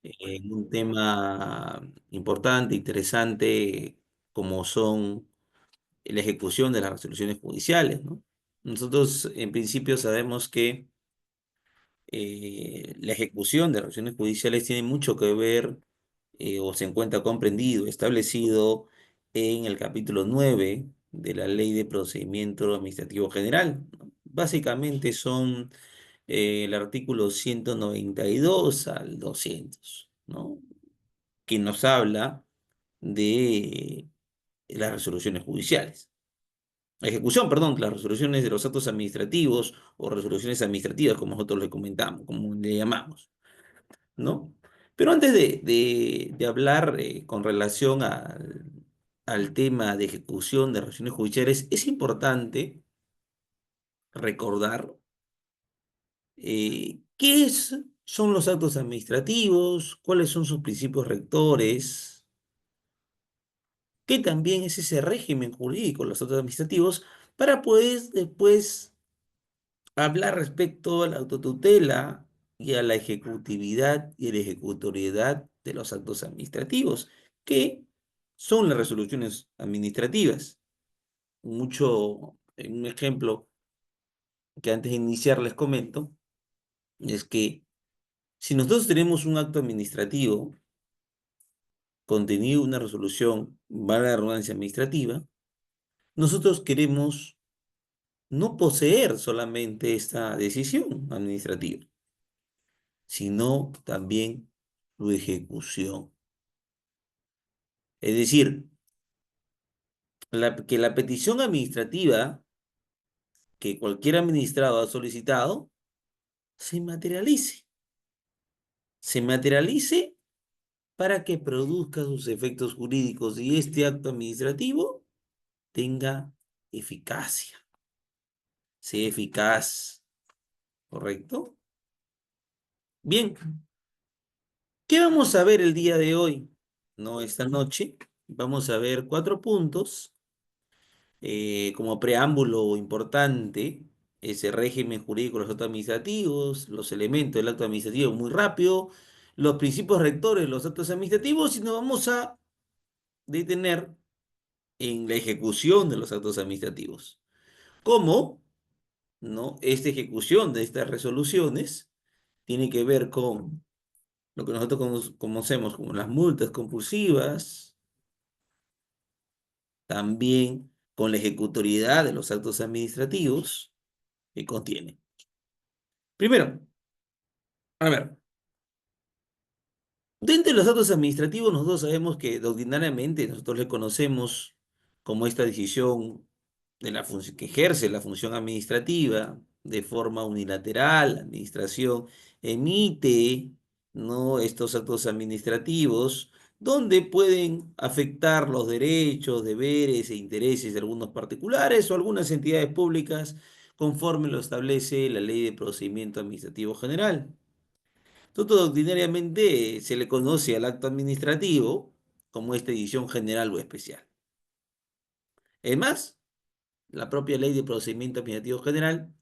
en un tema importante, interesante, como son la ejecución de las resoluciones judiciales, ¿no? Nosotros en principio sabemos que la ejecución de resoluciones judiciales tiene mucho que ver o se encuentra comprendido, establecido en el capítulo 9 de la Ley de Procedimiento Administrativo General, ¿no? Básicamente son el artículo 192 al 200, ¿no? Que nos habla de las resoluciones judiciales. Ejecución, perdón, las resoluciones de los actos administrativos o resoluciones administrativas, como nosotros le comentamos, como le llamamos, ¿no? Pero antes de hablar con relación al tema de ejecución de resoluciones judiciales, es importante recordar son los actos administrativos, cuáles son sus principios rectores, qué también es ese régimen jurídico, los actos administrativos, para poder después hablar respecto a la autotutela y a la ejecutividad y la ejecutoriedad de los actos administrativos, que son las resoluciones administrativas. Un ejemplo que antes de iniciar les comento, es que si nosotros tenemos un acto administrativo contenido en una resolución, valga la redundancia administrativa, nosotros queremos no poseer solamente esta decisión administrativa, sino también su ejecución. Es decir, que la petición administrativa que cualquier administrado ha solicitado se materialice. Se materialice para que produzca sus efectos jurídicos y este acto administrativo tenga eficacia, sea eficaz, ¿correcto? Bien, ¿qué vamos a ver el día de hoy? No, esta noche vamos a ver 4 puntos como preámbulo importante, ese régimen jurídico de los actos administrativos, los elementos del acto administrativo muy rápido, los principios rectores de los actos administrativos y nos vamos a detener en la ejecución de los actos administrativos. ¿Cómo? ¿No? Esta ejecución de estas resoluciones tiene que ver con lo que nosotros conocemos como las multas compulsivas, también con la ejecutoriedad de los actos administrativos que contiene. Primero, a ver, dentro de los actos administrativos nosotros sabemos que doctrinariamente nosotros le conocemos como esta decisión de la función que ejerce la función administrativa de forma unilateral, la administración emite, ¿no? Estos actos administrativos donde pueden afectar los derechos, deberes e intereses de algunos particulares o algunas entidades públicas conforme lo establece la Ley de Procedimiento Administrativo General. Todo doctrinariamente se le conoce al acto administrativo como esta edición general o especial. Es más, la propia Ley de Procedimiento Administrativo General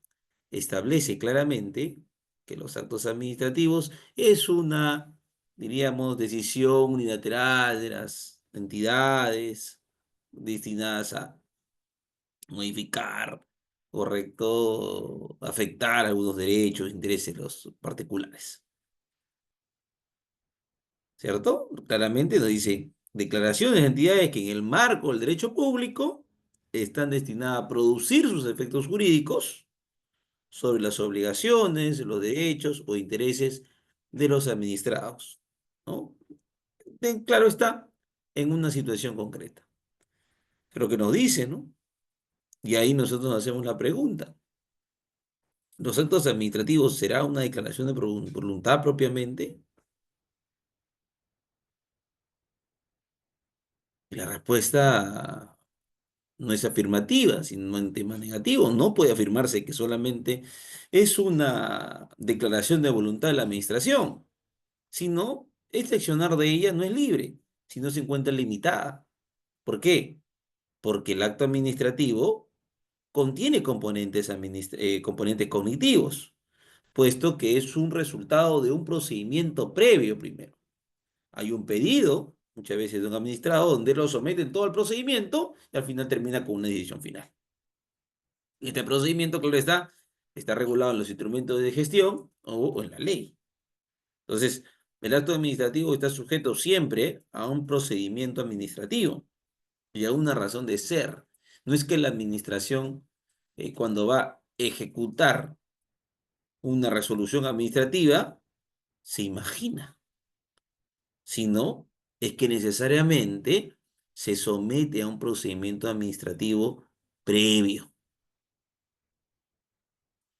establece claramente que los actos administrativos es una, diríamos, decisión unilateral de las entidades destinadas a modificar, correcto, afectar algunos derechos, intereses de los particulares. ¿Cierto? Claramente nos dice declaraciones de entidades que en el marco del derecho público están destinadas a producir sus efectos jurídicos sobre las obligaciones, los derechos o intereses de los administrados, ¿no? Claro está, en una situación concreta. Pero que nos dice, ¿no? Y ahí nosotros nos hacemos la pregunta. ¿Los actos administrativos será una declaración de voluntad propiamente? Y la respuesta no es afirmativa, sino en tema negativo. No puede afirmarse que solamente es una declaración de voluntad de la administración, sino este accionar de ella no es libre, sino se encuentra limitada. ¿Por qué? Porque el acto administrativo contiene componentes cognitivos, puesto que es un resultado de un procedimiento previo primero. hay un pedido, muchas veces de un administrado, donde lo someten todo el procedimiento y al final termina con una decisión final. Y este procedimiento, claro está regulado en los instrumentos de gestión o en la ley. Entonces, el acto administrativo está sujeto siempre a un procedimiento administrativo y a una razón de ser. No es que la administración, cuando va a ejecutar una resolución administrativa, se imagina, sino es que necesariamente se somete a un procedimiento administrativo previo.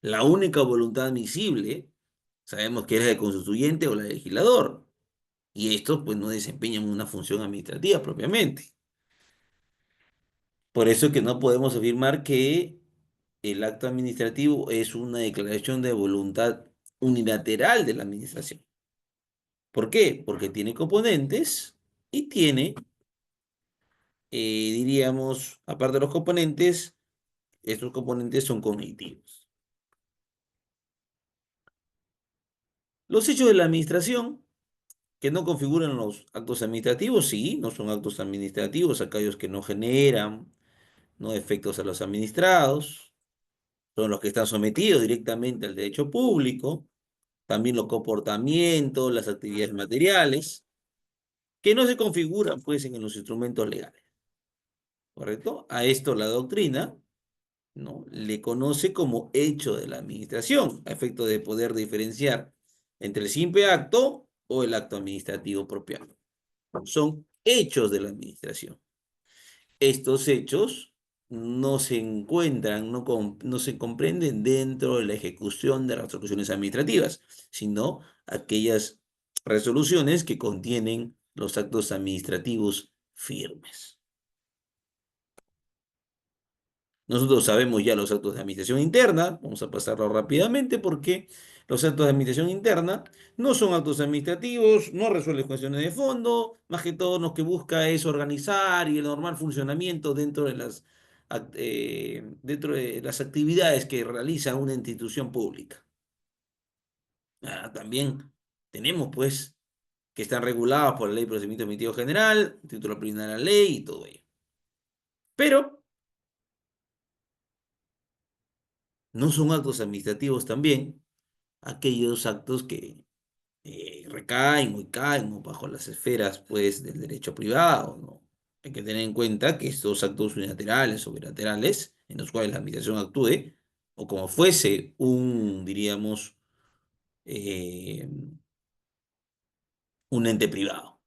La única voluntad admisible, sabemos que es la del constituyente o la del legislador, y estos pues no desempeñan una función administrativa propiamente. Por eso es que no podemos afirmar que el acto administrativo es una declaración de voluntad unilateral de la administración. ¿Por qué? Porque tiene componentes y tiene, diríamos, aparte de los componentes, estos componentes son cognitivos. Los hechos de la administración que no configuran los actos administrativos, sí, no son actos administrativos, aquellos que no generan, no efectos a los administrados, son los que están sometidos directamente al derecho público, también los comportamientos, las actividades materiales, que no se configuran pues en los instrumentos legales, ¿correcto? A esto la doctrina, ¿no? Le conoce como hecho de la administración, a efecto de poder diferenciar entre el simple acto o el acto administrativo propiamente. Son hechos de la administración. Estos hechos no se encuentran, no se comprenden dentro de la ejecución de las resoluciones administrativas, sino aquellas resoluciones que contienen los actos administrativos firmes. Nosotros sabemos ya los actos de administración interna, vamos a pasarlo rápidamente porque los actos de administración interna no son actos administrativos, no resuelven cuestiones de fondo, más que todo lo que busca es organizar y el normal funcionamiento dentro de las actividades que realiza una institución pública. También tenemos pues que están regulados por la Ley de Procedimiento Administrativo General, título preliminar de la ley y todo ello. Pero no son actos administrativos también aquellos actos que recaen o caen bajo las esferas pues del derecho privado, ¿no? Hay que tener en cuenta que estos actos unilaterales o bilaterales en los cuales la administración actúe, o como fuese diríamos, eh, un ente privado.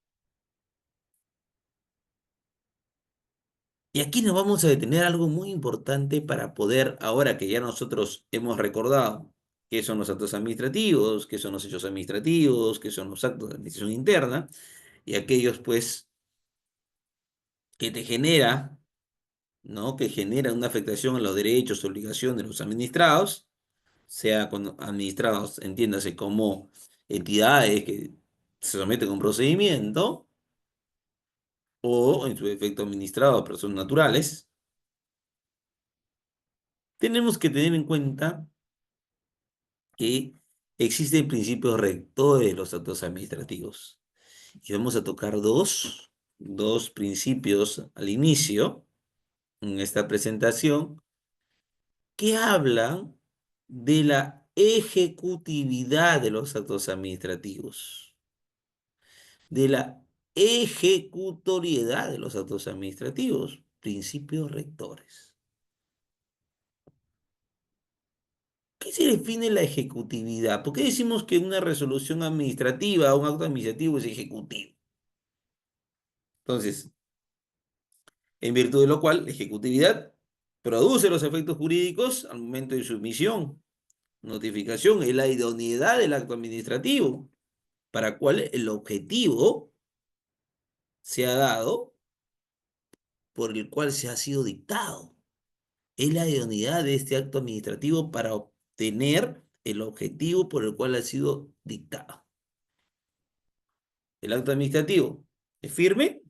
Y aquí nos vamos a detener algo muy importante para poder, ahora que ya nosotros hemos recordado qué son los actos administrativos, qué son los hechos administrativos, qué son los actos de administración interna, y aquellos pues que te genera, ¿no? Que genera una afectación a los derechos, obligaciones de los administrados, sea con administrados, entiéndase como entidades que se someten a un procedimiento, o en su efecto administrados a personas naturales, tenemos que tener en cuenta que existen principios rectores de los actos administrativos. Y vamos a tocar dos principios al inicio en esta presentación que hablan de la ejecutividad de los actos administrativos, de la ejecutoriedad de los actos administrativos, principios rectores. ¿Qué se define la ejecutividad? ¿Por qué decimos que una resolución administrativa o un acto administrativo es ejecutivo? Entonces, en virtud de lo cual, la ejecutividad produce los efectos jurídicos al momento de su emisión. Notificación es la idoneidad del acto administrativo para cual el objetivo se ha dado por el cual se ha sido dictado. Es la idoneidad de este acto administrativo para obtener el objetivo por el cual ha sido dictado. El acto administrativo es firme,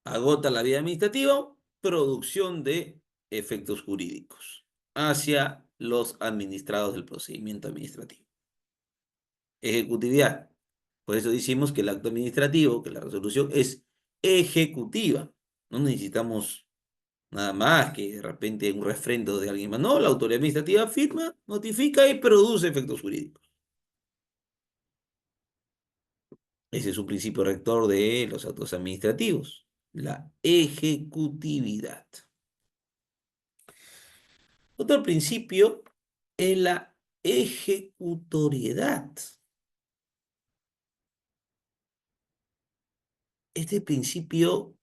agota la vía administrativa, producción de efectos jurídicos hacia los administrados del procedimiento administrativo. Ejecutividad. Por eso decimos que el acto administrativo, que la resolución es ejecutiva. No necesitamos nada más que de repente un refrendo de alguien más. No, la autoridad administrativa firma, notifica y produce efectos jurídicos. Ese es un principio rector de los actos administrativos, la ejecutividad. Otro principio es la ejecutoriedad. Este principio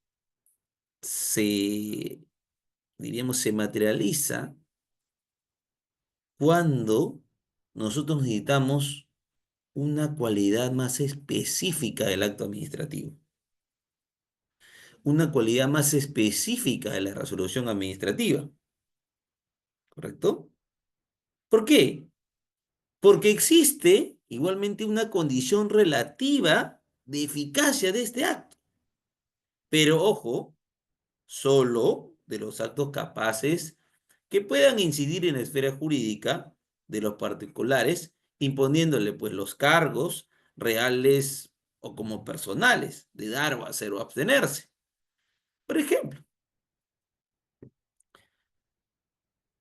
se, diríamos, se materializa cuando nosotros necesitamos una cualidad más específica del acto administrativo, una cualidad más específica de la resolución administrativa, ¿correcto? ¿Por qué? Porque existe igualmente una condición relativa de eficacia de este acto, pero ojo, solo de los actos capaces que puedan incidir en la esfera jurídica de los particulares, imponiéndole pues los cargos reales o como personales de dar o hacer o abstenerse. Por ejemplo,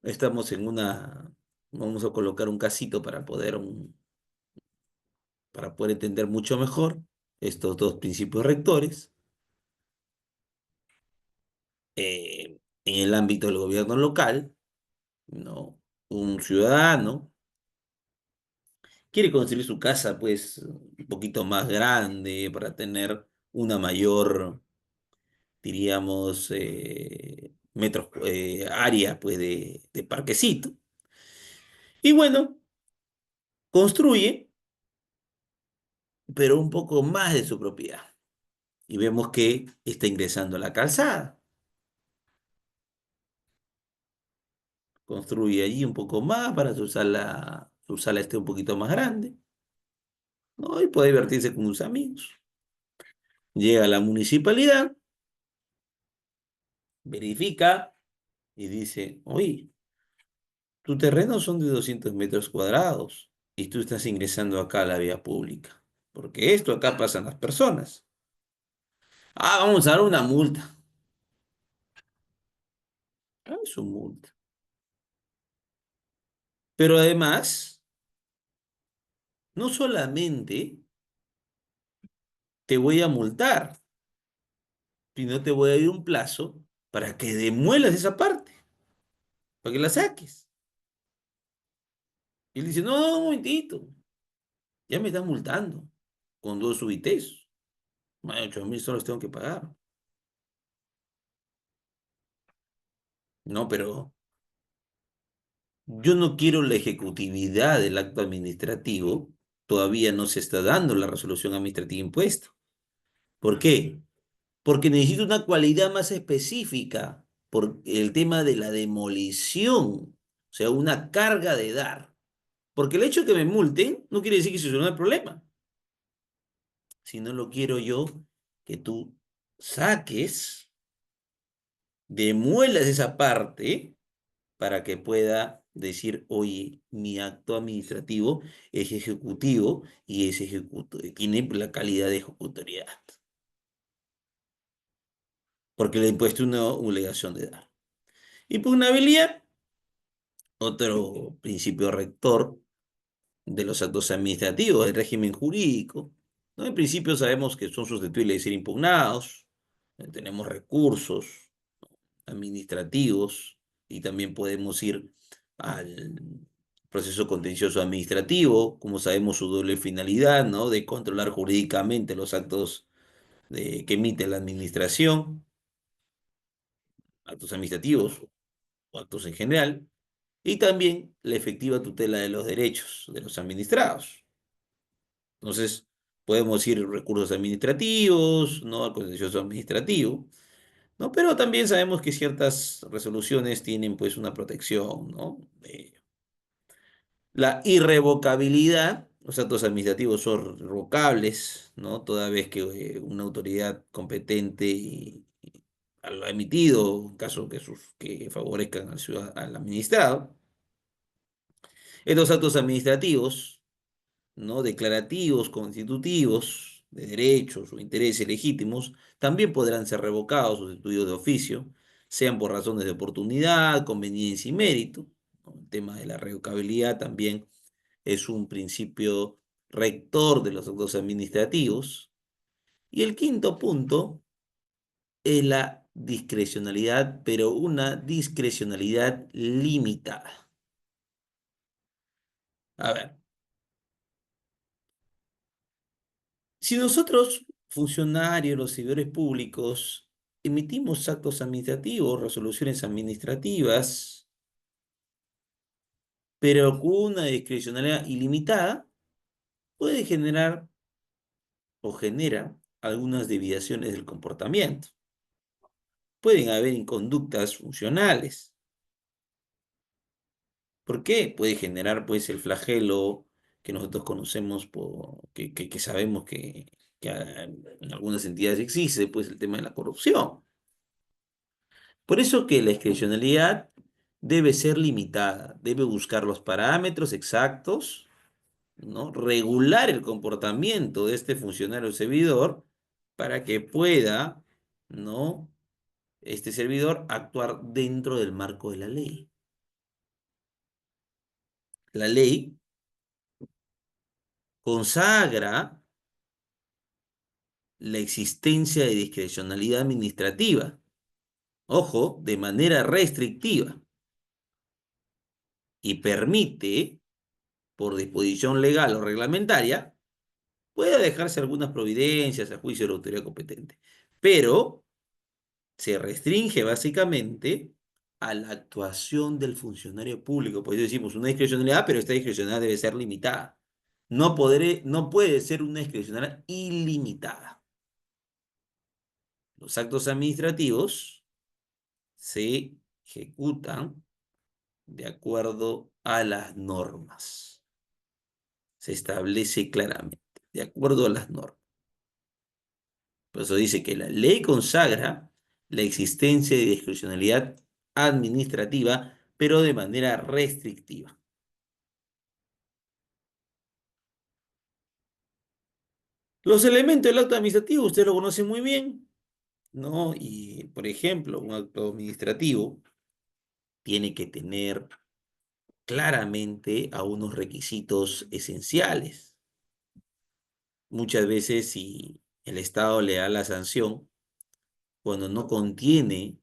estamos en una, vamos a colocar un casito para poder entender mucho mejor estos dos principios rectores. En el ámbito del gobierno local, ¿no? Un ciudadano quiere construir su casa, pues, un poquito más grande para tener una mayor, diríamos, metros, área, pues, de parquecito. Y bueno, construye, pero un poco más de su propiedad. Y vemos que está ingresando a la calzada. Construye allí un poco más para su sala esté un poquito más grande, ¿no? Y puede divertirse con sus amigos. Llega a la municipalidad, verifica y dice, oye, tu terreno son de 200 metros cuadrados y tú estás ingresando acá a la vía pública. Porque esto acá pasan las personas. Ah, vamos a dar una multa. Ah, es una multa. Pero además, no solamente te voy a multar, sino te voy a dar un plazo para que demuelas esa parte, para que la saques. Y él dice, no, no, un momentito, ya me estás multando con dos subites. Más de 8.000 solos tengo que pagar. No, pero yo no quiero la ejecutividad del acto administrativo. Todavía no se está dando la resolución administrativa impuesta. ¿Por qué? Porque necesito una cualidad más específica por el tema de la demolición, o sea, una carga de dar. Porque el hecho de que me multen no quiere decir que se solucione el problema. Si no lo quiero yo, que tú saques, demuelas esa parte para que pueda decir, oye, mi acto administrativo es ejecutivo y es tiene la calidad de ejecutoriedad, porque le he impuesto una obligación de dar. Impugnabilidad, otro principio rector de los actos administrativos, del régimen jurídico, ¿no? En principio sabemos que son susceptibles de ser impugnados, tenemos recursos administrativos y también podemos ir al proceso contencioso administrativo, como sabemos su doble finalidad, ¿no? De controlar jurídicamente los actos que emite la administración, actos administrativos o actos en general, y también la efectiva tutela de los derechos de los administrados. Entonces, podemos ir recursos administrativos, ¿no? Al contencioso administrativo, ¿no? Pero también sabemos que ciertas resoluciones tienen pues una protección, ¿no? La irrevocabilidad, los actos administrativos son revocables, ¿no? Toda vez que una autoridad competente lo ha emitido, en caso que favorezcan al administrado. Estos actos administrativos ¿no? Declarativos, constitutivos, de derechos o intereses legítimos, también podrán ser revocados sus estudios de oficio, sean por razones de oportunidad, conveniencia y mérito, ¿no? El tema de la revocabilidad también es un principio rector de los actos administrativos. Y el quinto punto es la discrecionalidad, pero una discrecionalidad limitada. A ver, si nosotros, funcionarios, los servidores públicos, emitimos actos administrativos, resoluciones administrativas, pero con una discrecionalidad ilimitada, puede generar o genera algunas desviaciones del comportamiento. Pueden haber inconductas funcionales. ¿Por qué? Puede generar pues el flagelo que nosotros conocemos, que sabemos que en algunas entidades existe, pues el tema de la corrupción. Por eso que la discrecionalidad debe ser limitada, debe buscar los parámetros exactos, ¿no? Regular el comportamiento de este funcionario servidor para que pueda, ¿no? Este servidor actuar dentro del marco de la ley. La ley consagra la existencia de discrecionalidad administrativa, ojo, de manera restrictiva, y permite, por disposición legal o reglamentaria, puede dejarse algunas providencias a juicio de la autoridad competente, pero se restringe básicamente a la actuación del funcionario público. Por eso decimos una discrecionalidad, pero esta discrecionalidad debe ser limitada. No puede ser una discrecionalidad ilimitada. Los actos administrativos se ejecutan de acuerdo a las normas. Se establece claramente, de acuerdo a las normas. Por eso dice que la ley consagra la existencia de discrecionalidad administrativa, pero de manera restrictiva. Los elementos del acto administrativo, usted lo conoce muy bien, ¿no? Y, por ejemplo, un acto administrativo tiene que tener claramente a unos requisitos esenciales. Muchas veces, si el Estado le da la sanción, cuando no contiene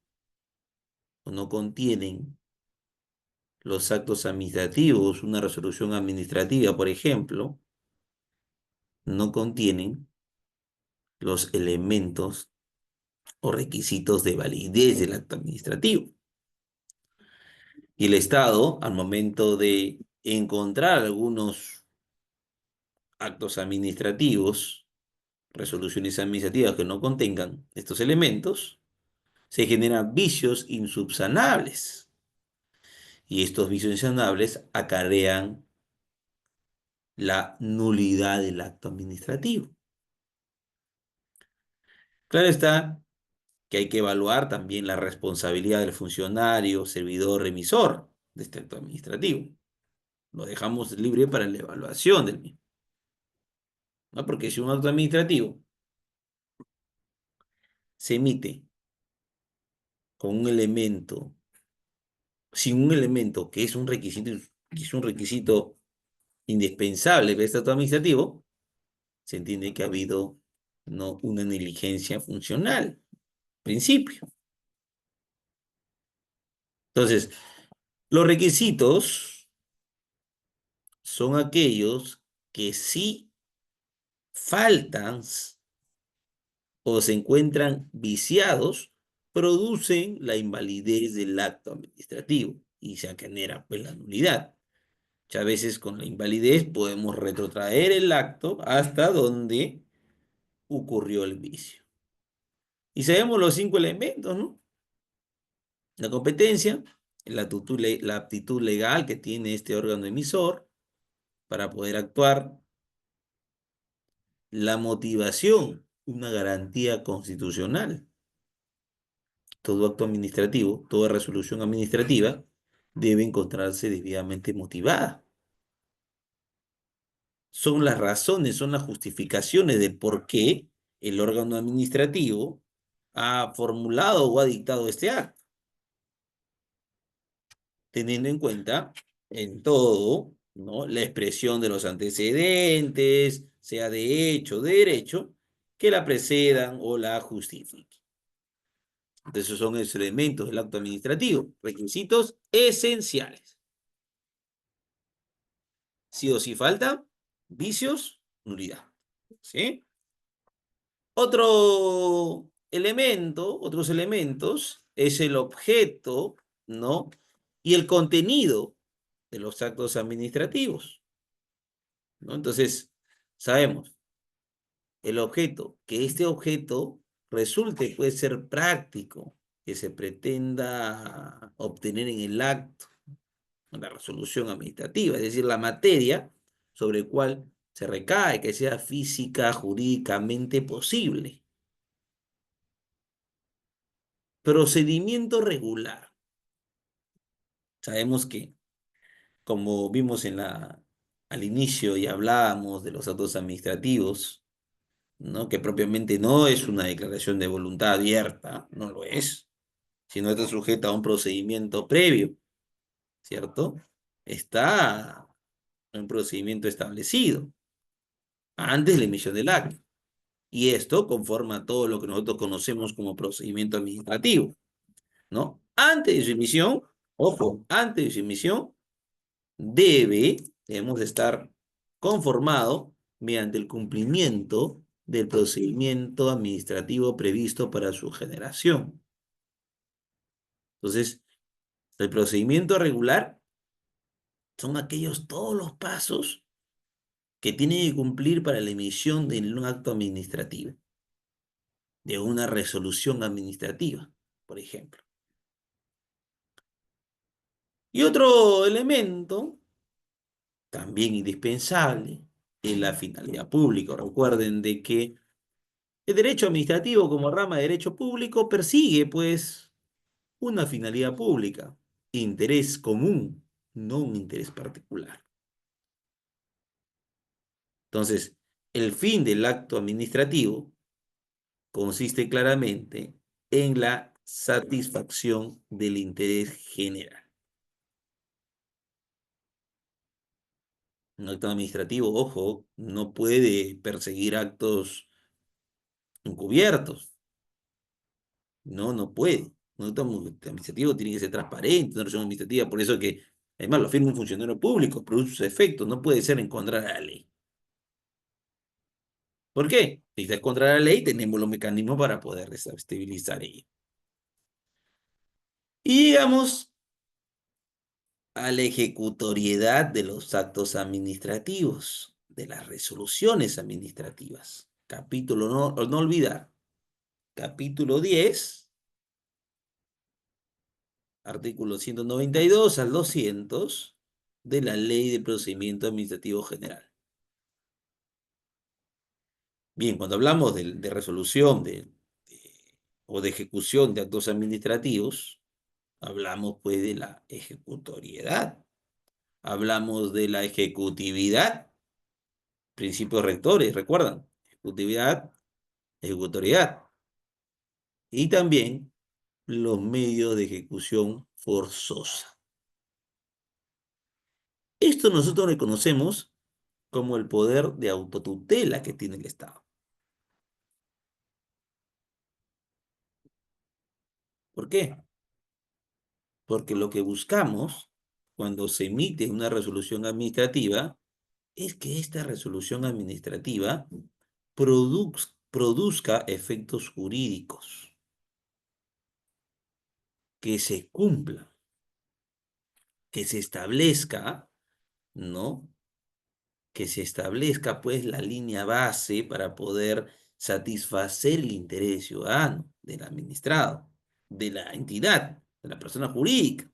o no contienen los actos administrativos, una resolución administrativa, por ejemplo, no contienen los elementos o requisitos de validez del acto administrativo. Y el Estado, al momento de encontrar algunos actos administrativos, resoluciones administrativas que no contengan estos elementos, se generan vicios insubsanables. Y estos vicios insubsanables acarrean la nulidad del acto administrativo. Claro está que hay que evaluar también la responsabilidad del funcionario, servidor, remisor de este acto administrativo. Lo dejamos libre para la evaluación del mismo, ¿no? Porque si un acto administrativo se emite con un elemento, sin un elemento que es un requisito indispensable para este acto administrativo, se entiende que ha habido no una negligencia funcional, principio. Entonces, los requisitos son aquellos que sí faltan o se encuentran viciados, producen la invalidez del acto administrativo y se genera pues la nulidad. Muchas veces con la invalidez podemos retrotraer el acto hasta donde ocurrió el vicio. Y sabemos los cinco elementos, ¿no? La competencia, la aptitud legal que tiene este órgano emisor para poder actuar, la motivación, una garantía constitucional. Todo acto administrativo, toda resolución administrativa debe encontrarse debidamente motivada. son las razones, son las justificaciones de por qué el órgano administrativo ha formulado o ha dictado este acto, teniendo en cuenta en todo, ¿no? La expresión de los antecedentes, sea de hecho, de derecho, que la precedan o la justifiquen. Entonces, esos son los elementos del acto administrativo, requisitos esenciales. Sí o sí falta, vicios, nulidad. ¿Sí? Otros elementos, es el objeto, ¿no? Y el contenido de los actos administrativos, ¿no? Entonces, sabemos, el objeto, que este objeto resulte, puede ser práctico, que se pretenda obtener en el acto, en la resolución administrativa, es decir, la materia sobre el cual se recae, que sea física, jurídicamente posible. Procedimiento regular. Sabemos que, como vimos al inicio y hablábamos de los actos administrativos, ¿no? Que propiamente no es una declaración de voluntad abierta, no lo es, sino está sujeta a un procedimiento previo, ¿cierto? Está en un procedimiento establecido antes de la emisión del acto. Y esto conforma todo lo que nosotros conocemos como procedimiento administrativo, ¿no? Antes de su emisión, ojo, antes de su emisión, debemos estar conformado mediante el cumplimiento del procedimiento administrativo previsto para su generación. Entonces, el procedimiento regular son aquellos todos los pasos que tiene que cumplir para la emisión de un acto administrativo, de una resolución administrativa, por ejemplo. Y otro elemento, también indispensable, es la finalidad pública. Recuerden de que el derecho administrativo como rama de derecho público persigue, pues, una finalidad pública, interés común, no un interés particular. Entonces, el fin del acto administrativo consiste claramente en la satisfacción del interés general. Un acto administrativo, ojo, no puede perseguir actos encubiertos. No, no puede. Un acto administrativo tiene que ser transparente, una resolución administrativa, por eso que, además, lo firma un funcionario público, produce sus efectos, no puede ser en contra de la ley. ¿Por qué? Si está en contra de la ley, tenemos los mecanismos para poder desestabilizar ello. Y llegamos a la ejecutoriedad de los actos administrativos, de las resoluciones administrativas. Capítulo, no olvidar, capítulo 10, artículo 192 al 200 de la Ley de Procedimiento Administrativo General. Bien, cuando hablamos de resolución o de ejecución de actos administrativos, hablamos pues de la ejecutoriedad, hablamos de la ejecutividad, principios rectores, ¿recuerdan? Ejecutividad, ejecutoriedad, y también los medios de ejecución forzosa. Esto nosotros reconocemos como el poder de autotutela que tiene el Estado. ¿Por qué? Porque lo que buscamos cuando se emite una resolución administrativa es que esta resolución administrativa produzca efectos jurídicos, que se cumplan, que se establezca, ¿no? Que se establezca pues la línea base para poder satisfacer el interés ciudadano del administrado, de la entidad, de la persona jurídica.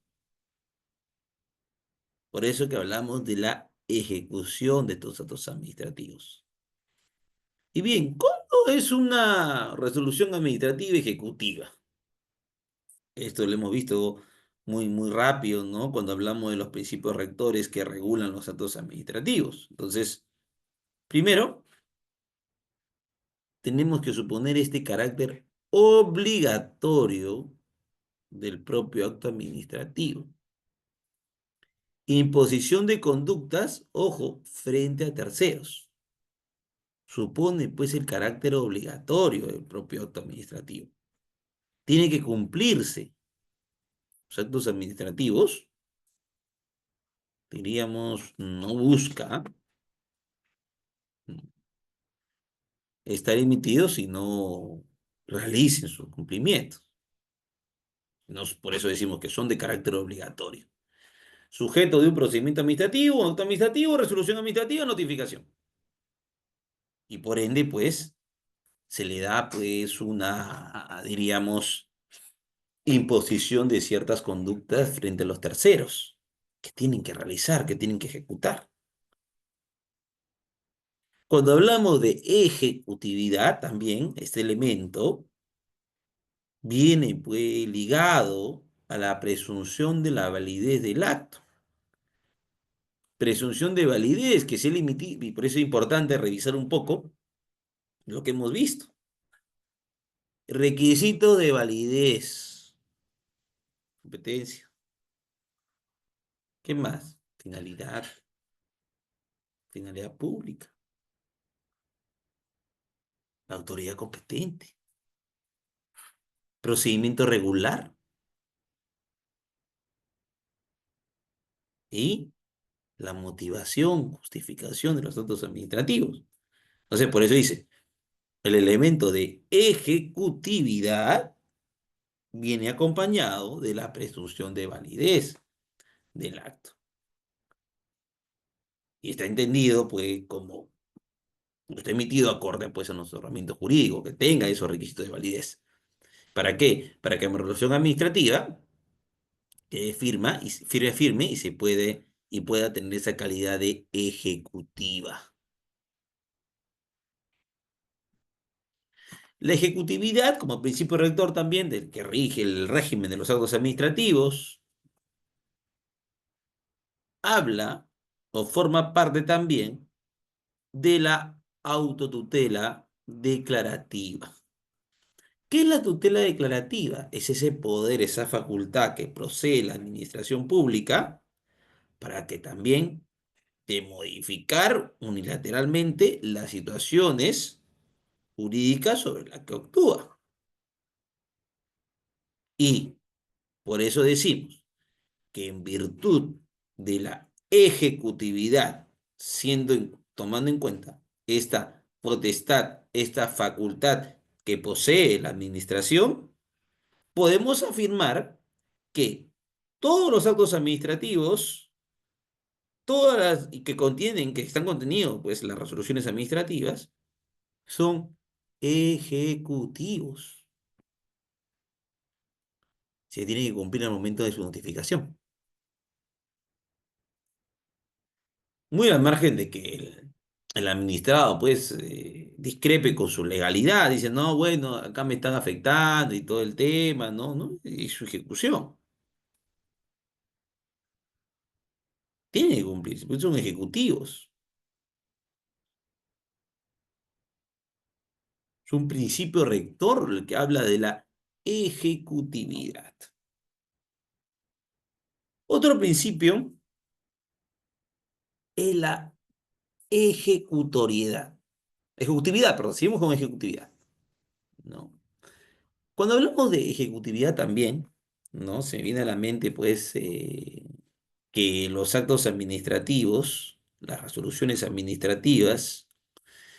Por eso que hablamos de la ejecución de estos actos administrativos. Y bien, ¿cómo es una resolución administrativa ejecutiva? Esto lo hemos visto muy rápido, ¿no? Cuando hablamos de los principios rectores que regulan los actos administrativos. Entonces, Primero, tenemos que suponer este carácter obligatorio del propio acto administrativo. Imposición de conductas, ojo, frente a terceros. Supone pues el carácter obligatorio del propio acto administrativo. Tiene que cumplirse. Los actos administrativos, diríamos, no busca estar emitidos si no realicen su cumplimiento. Por eso decimos que son de carácter obligatorio. Sujeto de un procedimiento administrativo, acto administrativo, resolución administrativa, notificación. Y por ende, pues, se le da, pues, una, diríamos, imposición de ciertas conductas frente a los terceros, que tienen que realizar, que tienen que ejecutar. Cuando hablamos de ejecutividad, también este elemento viene, pues, ligado a la presunción de la validez del acto. Presunción de validez que se limita, y por eso es importante revisar un poco lo que hemos visto. Requisito de validez, competencia. ¿Qué más? Finalidad, finalidad pública, la autoridad competente, procedimiento regular y la motivación, justificación de los actos administrativos. Entonces, por eso dice, el elemento de ejecutividad viene acompañado de la presunción de validez del acto. Y está entendido, pues, como está emitido acorde, pues, a nuestro ordenamiento jurídico, que tenga esos requisitos de validez. ¿Para qué? Para que en resolución administrativa quede firme y se puede, y pueda tener esa calidad de ejecutiva. La ejecutividad, como principio rector también del que rige el régimen de los actos administrativos, habla o forma parte también de la autotutela declarativa. ¿Qué es la tutela declarativa? Es ese poder, esa facultad que procede la administración pública para que también de modificar unilateralmente las situaciones jurídicas sobre las que actúa. Y por eso decimos que en virtud de la ejecutividad, tomando en cuenta esta potestad, esta facultad que posee la administración, podemos afirmar que todos los actos administrativos, y que contienen, que están contenidos, pues, las resoluciones administrativas, son ejecutivos. Se tiene que cumplir al momento de su notificación. Muy al margen de que el administrado, pues, discrepe con su legalidad, dice, no, bueno, acá me están afectando y todo el tema, ¿no? ¿No? Y su ejecución. Tiene que cumplirse, porque son ejecutivos. Es un principio rector el que habla de la ejecutividad. Otro principio es la ejecutoriedad. Ejecutividad, perdón, seguimos con ejecutividad, ¿no? Cuando hablamos de ejecutividad también, ¿no? Se me viene a la mente, pues, que los actos administrativos, las resoluciones administrativas,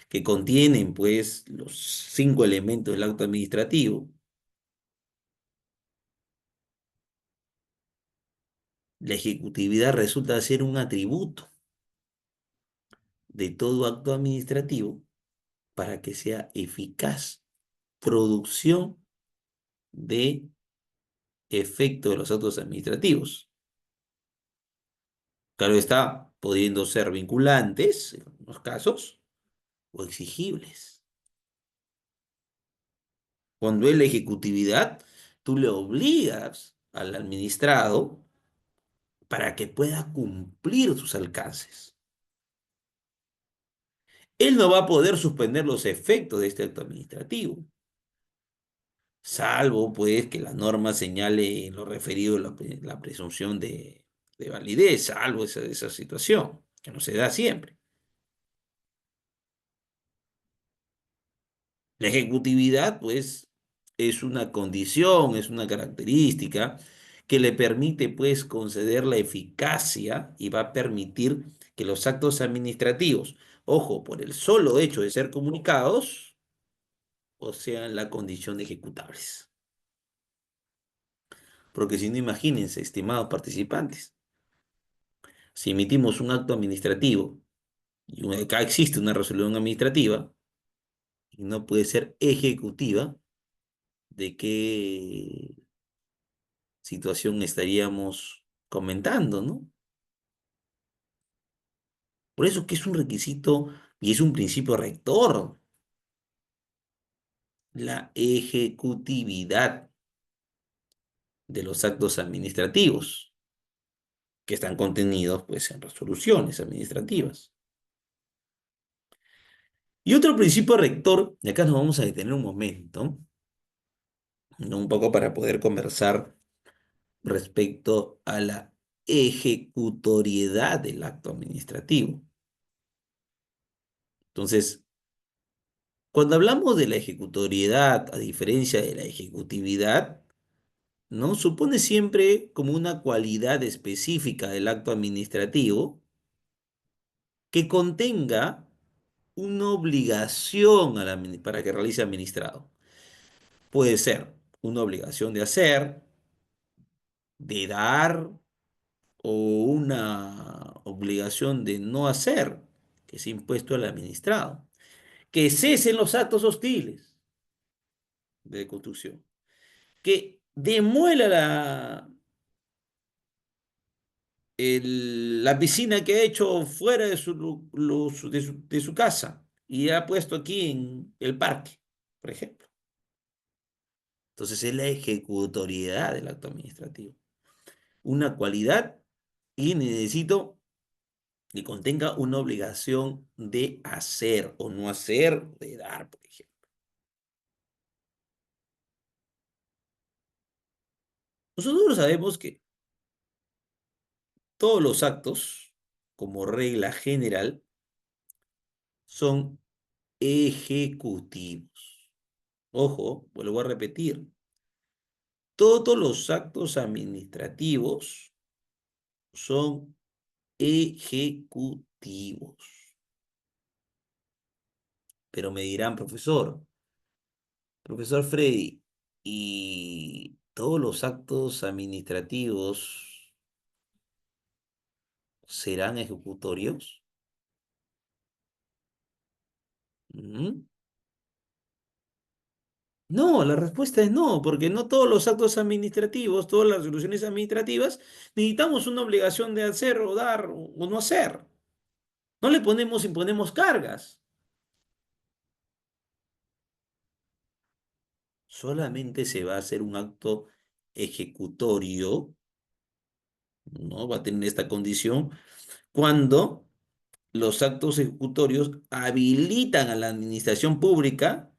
que contienen, pues, los 5 elementos del acto administrativo, la ejecutividad resulta ser un atributo de todo acto administrativo para que sea eficaz. Producción de efecto de los actos administrativos. Claro está, pudiendo ser vinculantes en algunos casos o exigibles. Cuando es la ejecutividad, tú le obligas al administrado para que pueda cumplir sus alcances. él no va a poder suspender los efectos de este acto administrativo, salvo pues que la norma señale en lo referido a la presunción de validez, salvo esa situación, que no se da siempre. La ejecutividad, pues, es una condición, es una característica que le permite, pues, conceder la eficacia y va a permitir que los actos administrativos, ojo, por el solo hecho de ser comunicados, o sean la condición de ejecutables. Porque si no, imagínense, estimados participantes, si emitimos un acto administrativo y acá existe una resolución administrativa y no puede ser ejecutiva, ¿de qué situación estaríamos comentando, ¿no? Por eso que es un requisito y es un principio rector, la ejecutividad de los actos administrativos que están contenidos, pues, en resoluciones administrativas. Y otro principio rector, y acá nos vamos a detener un momento, ¿no? Un poco para poder conversar respecto a la ejecutoriedad del acto administrativo. Entonces, cuando hablamos de la ejecutoriedad, a diferencia de la ejecutividad, ¿no? Supone siempre como una cualidad específica del acto administrativo que contenga una obligación para que realice administrado. Puede ser una obligación de hacer, de dar o una obligación de no hacer, que es impuesto al administrado. Que cesen los actos hostiles de construcción. Que demuela la piscina que ha hecho fuera de de su casa y ha puesto aquí en el parque, por ejemplo. Entonces es la ejecutoriedad del acto administrativo. Una cualidad y necesito que contenga una obligación de hacer o no hacer, de dar, por ejemplo. Nosotros sabemos que todos los actos, como regla general, son ejecutivos. Ojo, vuelvo a repetir, todos los actos administrativos son ejecutivos. Pero me dirán, profesor Freddy, ¿y todos los actos administrativos serán ejecutorios? ¿Mm? No, la respuesta es no, porque no todos los actos administrativos, todas las resoluciones administrativas, necesitamos una obligación de hacer o dar o no hacer. No le imponemos cargas. Solamente se va a hacer un acto ejecutorio, ¿no? Va a tener esta condición cuando los actos ejecutorios habilitan a la administración pública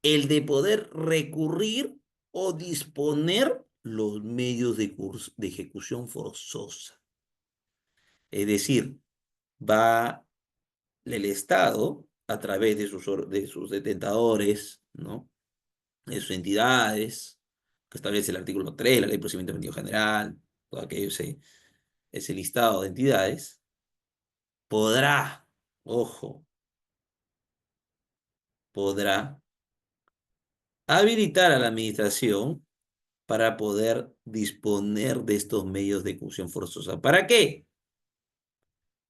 el de poder recurrir o disponer los medios de ejecución forzosa. Es decir, va el Estado, a través de sus detentadores, ¿no? De sus entidades, que establece el artículo 3 la Ley de Procedimiento Administrativo General, todo aquello, ese listado de entidades, podrá, ojo, podrá habilitar a la administración para poder disponer de estos medios de ejecución forzosa. ¿Para qué?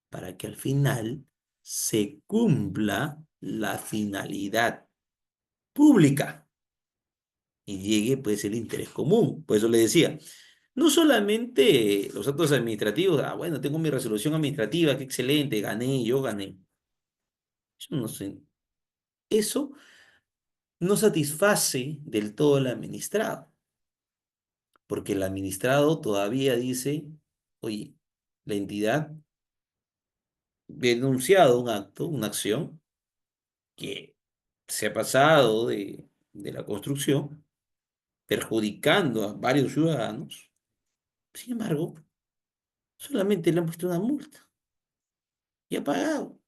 Para que al final se cumpla la finalidad pública y llegue pues el interés común. Por eso le decía, no solamente los actos administrativos, bueno, tengo mi resolución administrativa, qué excelente, gané, yo gané. Eso no, eso no satisface del todo al administrado, porque el administrado todavía dice, oye, la entidad denunciado un acto, una acción que se ha pasado de la construcción, perjudicando a varios ciudadanos. Sin embargo, solamente le han puesto una multa y ha pagado.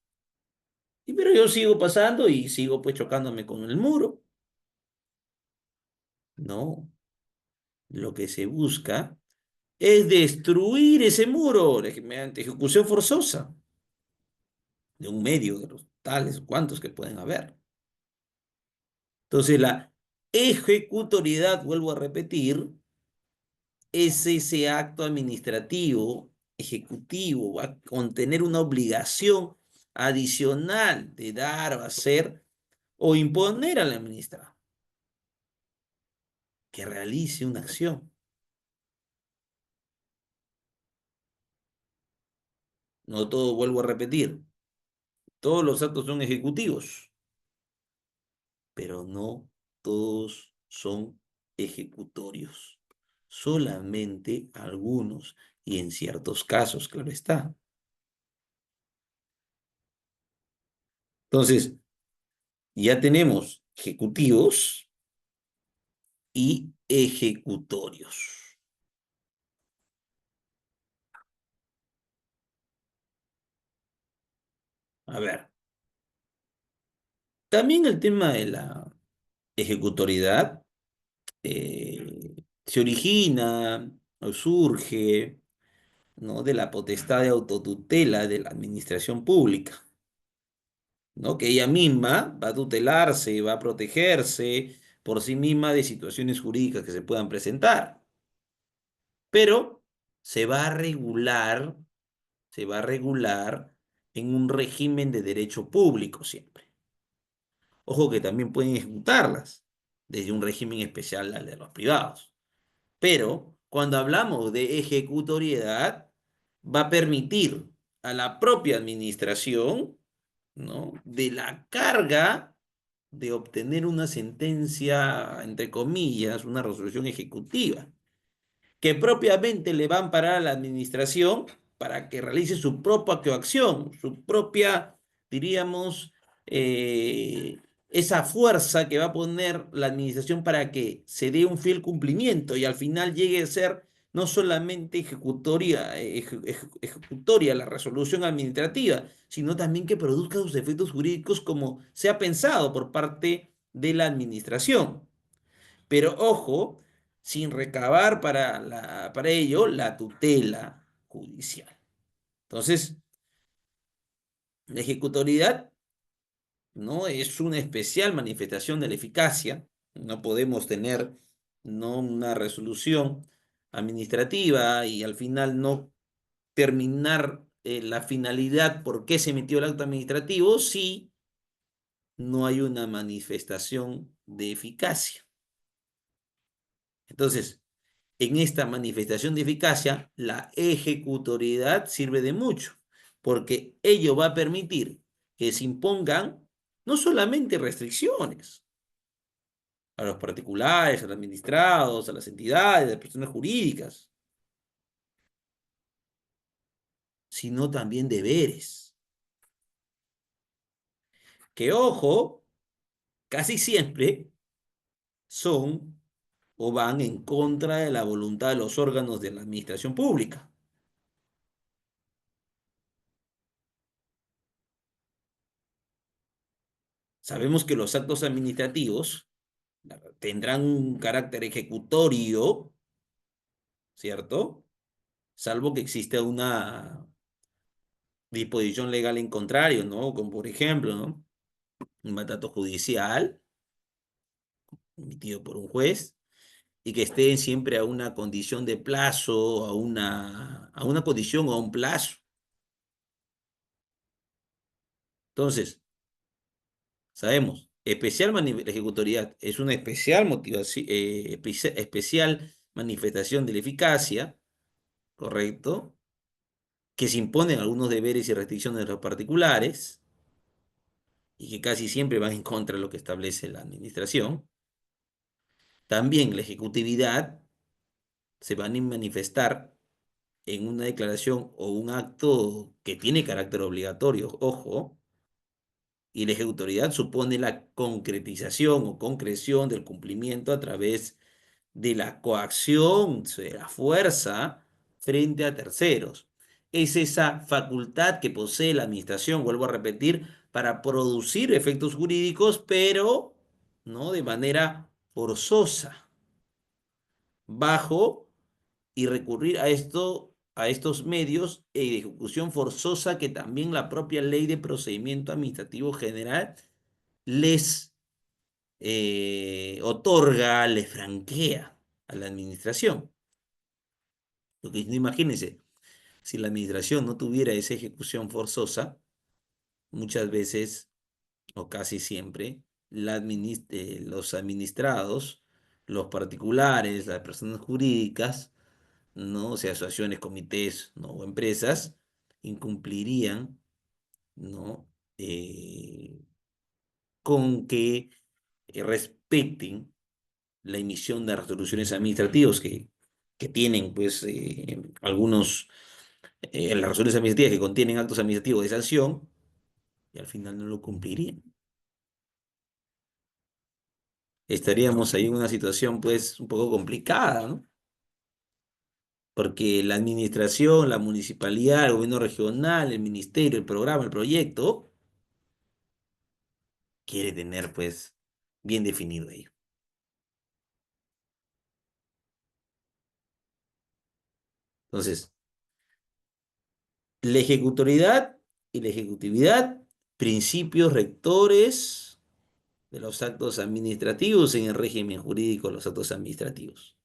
Y pero yo sigo pasando y sigo pues chocándome con el muro. No, lo que se busca es destruir ese muro mediante ejecución forzosa de un medio de los tales cuantos que pueden haber. Entonces la ejecutoriedad, vuelvo a repetir, es ese acto administrativo, ejecutivo, va a contener una obligación adicional de dar o hacer o imponer al administrador que realice una acción. No todo, vuelvo a repetir, todos los actos son ejecutivos, pero no todos son ejecutorios. Solamente algunos y en ciertos casos, claro está. Entonces, ya tenemos ejecutivos y ejecutorios. A ver, también el tema de la ejecutoriedad se origina o surge, ¿no?, de la potestad de autotutela de la administración pública, ¿no? Que ella misma va a tutelarse, va a protegerse por sí misma de situaciones jurídicas que se puedan presentar, pero se va a regular, se va a regular en un régimen de derecho público siempre. Ojo que también pueden ejecutarlas desde un régimen especial al de los privados. Pero cuando hablamos de ejecutoriedad, va a permitir a la propia administración, ¿no?, de la carga de obtener una sentencia, entre comillas, una resolución ejecutiva que propiamente le van a amparar a la administración para que realice su propia coacción, su propia, diríamos, esa fuerza que va a poner la administración para que se dé un fiel cumplimiento y al final llegue a ser no solamente ejecutoria la resolución administrativa, sino también que produzca sus efectos jurídicos como se ha pensado por parte de la administración. Pero ojo, sin recabar para ello la tutela judicial. Entonces, la ejecutoriedad no es una especial manifestación de la eficacia. No podemos tener, no, una resolución administrativa y al final no terminar la finalidad por qué se emitió el acto administrativo si no hay una manifestación de eficacia. Entonces, en esta manifestación de eficacia, la ejecutoriedad sirve de mucho, porque ello va a permitir que se impongan no solamente restricciones a los particulares, a los administrados, a las entidades, a las personas jurídicas, sino también deberes, que ojo, casi siempre son o van en contra de la voluntad de los órganos de la administración pública. Sabemos que los actos administrativos tendrán un carácter ejecutorio, ¿cierto? Salvo que exista una disposición legal en contrario, ¿no? Como por ejemplo, ¿no?, un mandato judicial emitido por un juez y que esté siempre a una condición de plazo, a una condición o a un plazo. Entonces, sabemos, ejecutoriedad es una especial motivación, especial manifestación de la eficacia, ¿correcto?, que se imponen algunos deberes y restricciones de los particulares y que casi siempre van en contra de lo que establece la administración. También la ejecutividad se van a manifestar en una declaración o un acto que tiene carácter obligatorio, ojo, y la ejecutoriedad supone la concretización o concreción del cumplimiento a través de la coacción, de la fuerza frente a terceros. Es esa facultad que posee la administración, vuelvo a repetir, para producir efectos jurídicos, pero no de manera forzosa, bajo y recurrir a esto, a estos medios de ejecución forzosa que también la propia Ley de Procedimiento Administrativo General les otorga, les franquea a la administración. Porque imagínense, si la administración no tuviera esa ejecución forzosa, muchas veces, o casi siempre, los administrados, los particulares, las personas jurídicas, ¿no? O sea, asociaciones, comités, ¿no? O empresas, incumplirían, ¿no? Con que respeten la emisión de resoluciones administrativas que tienen, pues, las resoluciones administrativas que contienen actos administrativos de sanción, y al final no lo cumplirían. Estaríamos ahí en una situación, pues, un poco complicada, ¿no? Porque la administración, la municipalidad, el gobierno regional, el ministerio, el programa, el proyecto, quiere tener, pues, bien definido ello. Entonces, la ejecutoriedad y la ejecutividad, principios rectores de los actos administrativos en el régimen jurídico de los actos administrativos.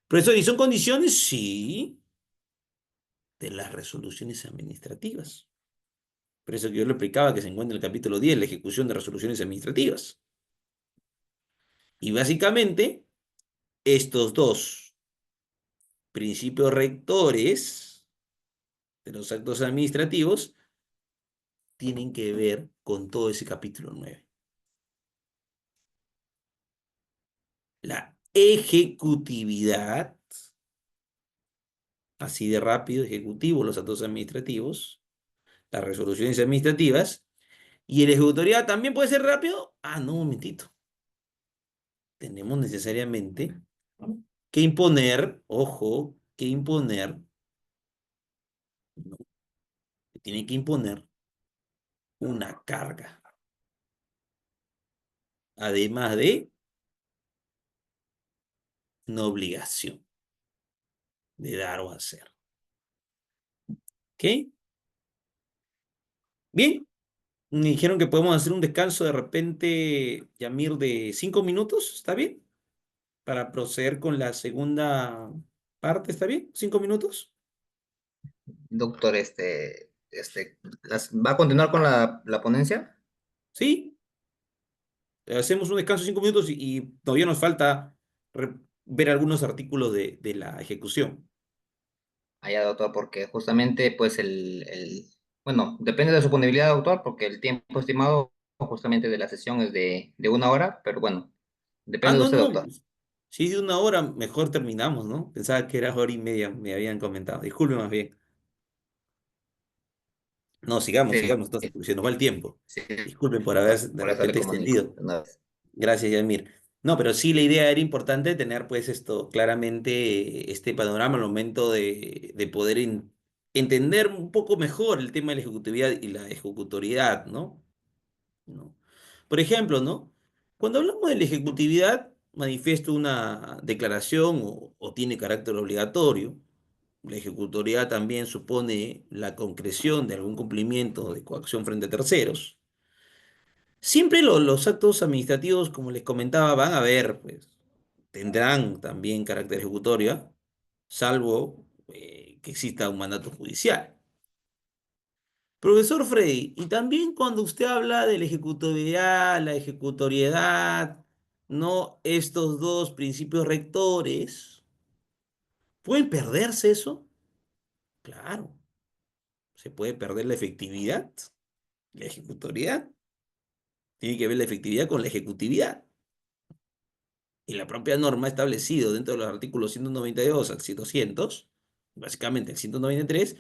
Profesor, ¿y son condiciones? Sí, de las resoluciones administrativas. Por eso que yo le explicaba que se encuentra en el capítulo 10, la ejecución de resoluciones administrativas. Y básicamente, estos dos principios rectores de los actos administrativos tienen que ver con todo ese capítulo 9. La ejecutividad, así de rápido, ejecutivo, los actos administrativos, las resoluciones administrativas, y el ejecutorial también puede ser rápido. Ah, no, un momentito. Tenemos necesariamente que imponer, ojo, que imponer, ¿no? Tiene que imponer una carga, además de una obligación de dar o hacer. ¿Ok? Bien, me dijeron que podemos hacer un descanso de repente, Yamir, de 5 minutos, ¿está bien? Para proceder con la segunda parte, ¿está bien? ¿5 minutos? Doctor, ¿va a continuar con la ponencia? ¿Sí? Hacemos un descanso de 5 minutos y todavía nos falta ver algunos artículos de la ejecución. Allá, doctor, porque justamente, pues, bueno, depende de su disponibilidad, doctor, porque el tiempo estimado justamente de la sesión es de 1 hora, pero bueno, Ah, depende de no, usted, no. doctor. Si de 1 hora, mejor terminamos, ¿no? Pensaba que era hora y media, me habían comentado. Disculpe más bien. No, sigamos, Sí, sigamos, entonces, porque se nos va el tiempo. sí, Disculpen por haber de por eso le repente comunico. extendido. Gracias, Yamir. No, pero sí la idea era importante tener pues esto claramente, este panorama al momento de poder entender un poco mejor el tema de la ejecutividad y la ejecutoriedad, ¿no? ¿No? Por ejemplo, ¿no? Cuando hablamos de la ejecutividad, manifiesto una declaración o tiene carácter obligatorio. La ejecutoriedad también supone la concreción de algún cumplimiento de coacción frente a terceros. Siempre los actos administrativos, como les comentaba, van a ver, pues, tendrán también carácter ejecutorio, salvo que exista un mandato judicial. Profesor Frey, y también cuando usted habla de la ejecutoriedad, la ejecutoriedad, no estos dos principios rectores, ¿pueden perderse eso? Claro, se puede perder la efectividad, la ejecutoriedad. Tiene que ver la efectividad con la ejecutividad. Y la propia norma ha establecido dentro de los artículos 192 al 200, básicamente el 193,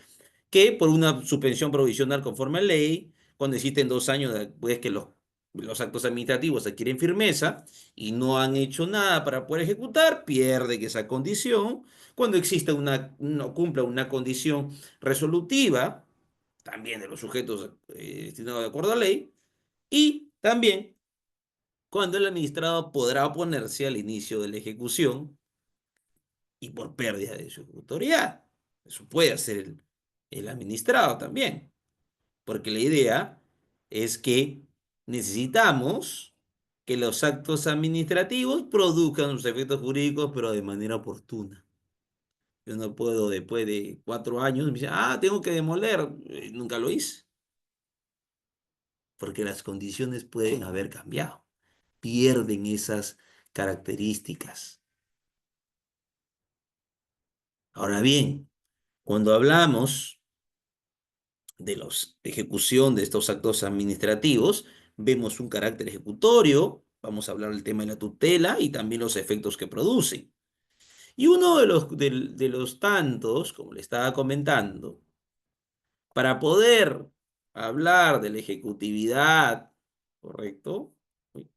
que por una suspensión provisional conforme a ley, cuando existen 2 años después que los actos administrativos adquieren firmeza y no han hecho nada para poder ejecutar, pierde esa condición. Cuando exista no cumpla una condición resolutiva, también de los sujetos destinados de acuerdo a ley, y también cuando el administrado podrá oponerse al inicio de la ejecución y por pérdida de su autoridad. Eso puede hacer el administrado también, porque la idea es que necesitamos que los actos administrativos produzcan sus efectos jurídicos, pero de manera oportuna. Yo no puedo después de 4 años, me dice, tengo que demoler. Nunca lo hice, porque las condiciones pueden haber cambiado, pierden esas características. Ahora bien, cuando hablamos de la ejecución de estos actos administrativos, vemos un carácter ejecutorio, vamos a hablar del tema de la tutela y también los efectos que producen. Y uno de los tantos, como le estaba comentando, para poder hablar de la ejecutividad, ¿correcto? Uy,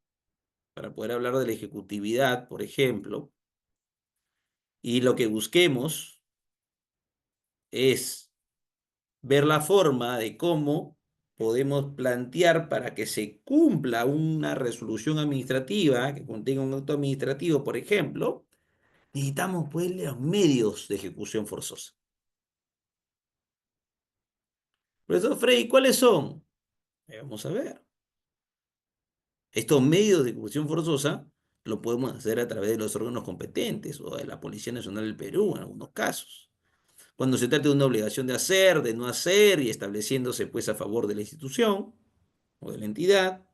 para poder hablar de la ejecutividad, por ejemplo, y lo que busquemos es ver la forma de cómo podemos plantear para que se cumpla una resolución administrativa que contenga un acto administrativo, por ejemplo, necesitamos pues los medios de ejecución forzosa. Profesor Frey, ¿cuáles son? Vamos a ver. Estos medios de ejecución forzosa lo podemos hacer a través de los órganos competentes o de la Policía Nacional del Perú en algunos casos. Cuando se trate de una obligación de hacer, de no hacer y estableciéndose pues a favor de la institución o de la entidad,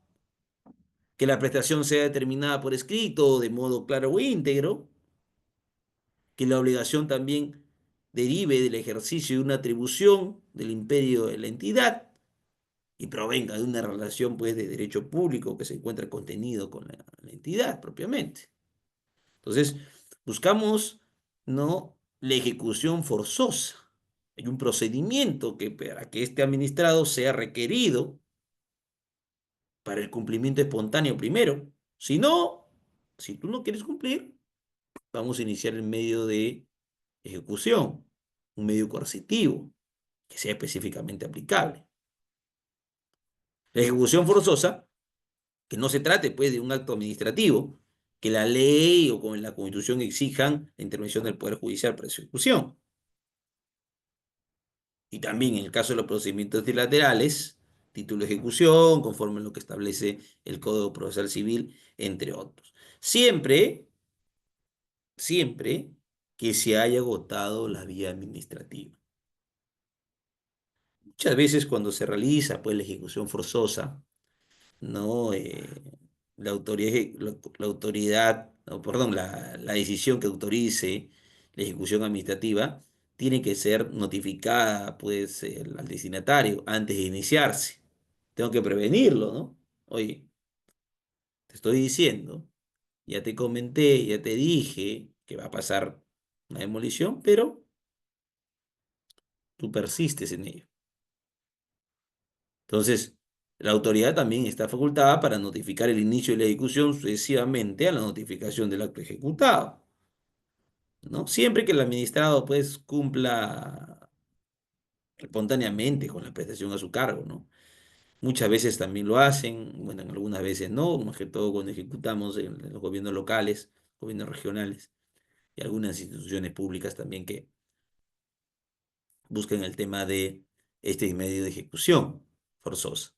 que la prestación sea determinada por escrito de modo claro o íntegro, que la obligación también derive del ejercicio de una atribución del imperio de la entidad y provenga de una relación pues de derecho público que se encuentra contenido con la entidad propiamente. Entonces, buscamos no la ejecución forzosa. Hay un procedimiento que para que este administrado sea requerido para el cumplimiento espontáneo primero. Si no, si tú no quieres cumplir, vamos a iniciar el medio de ejecución, un medio coercitivo que sea específicamente aplicable. La ejecución forzosa, que no se trate pues de un acto administrativo, que la ley o con la Constitución exijan la intervención del Poder Judicial para su ejecución. Y también en el caso de los procedimientos trilaterales, título de ejecución, conforme a lo que establece el Código Procesal Civil, entre otros. Siempre que se haya agotado la vía administrativa. Muchas veces cuando se realiza pues la ejecución forzosa, ¿no? La autoridad, no, perdón, la decisión que autorice la ejecución administrativa tiene que ser notificada pues al destinatario antes de iniciarse. Tengo que prevenirlo, ¿no? Oye, te estoy diciendo, ya te comenté, ya te dije que va a pasar una demolición, pero tú persistes en ello. Entonces, la autoridad también está facultada para notificar el inicio de la ejecución sucesivamente a la notificación del acto ejecutado, ¿no? Siempre que el administrado, pues, cumpla espontáneamente con la prestación a su cargo, ¿no? Muchas veces también lo hacen, bueno, en algunas veces no, más que todo cuando ejecutamos en los gobiernos locales, gobiernos regionales y algunas instituciones públicas también que buscan el tema de este medio de ejecución forzosa.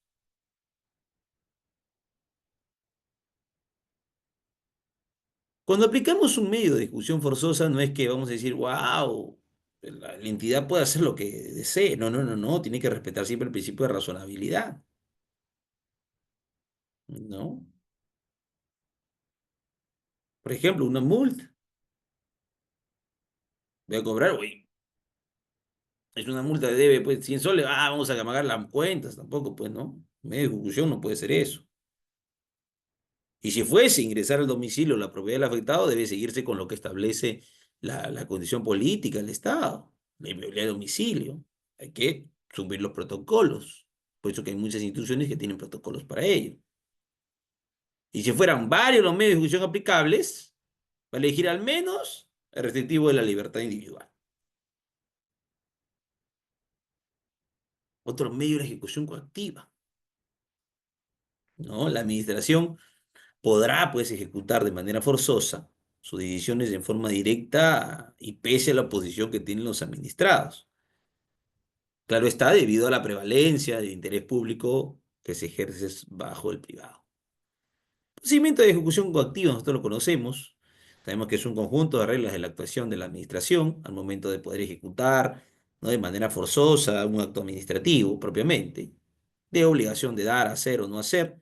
Cuando aplicamos un medio de ejecución forzosa, no es que vamos a decir, wow, la entidad puede hacer lo que desee. No, no, no, no. Tiene que respetar siempre el principio de razonabilidad. ¿No? Por ejemplo, una multa. Voy a cobrar, uy, es una multa que debe, pues, 100 soles. Vamos a pagar las cuentas. Tampoco, pues, ¿no? Medio de ejecución no puede ser eso. Y si fuese ingresar al domicilio la propiedad del afectado, debe seguirse con lo que establece la condición política del Estado, la inviolabilidad de domicilio. Hay que subir los protocolos. Por eso que hay muchas instituciones que tienen protocolos para ello. Y si fueran varios los medios de ejecución aplicables, va a elegir al menos el restrictivo de la libertad individual. Otro medio de la ejecución coactiva, ¿no? La administración podrá, pues, ejecutar de manera forzosa sus decisiones en forma directa y pese a la oposición que tienen los administrados. Claro está, debido a la prevalencia del interés público que se ejerce bajo el privado. Procedimiento de ejecución coactiva, nosotros lo conocemos. Sabemos que es un conjunto de reglas de la actuación de la administración al momento de poder ejecutar, ¿no?, de manera forzosa un acto administrativo propiamente, de obligación de dar, hacer o no hacer,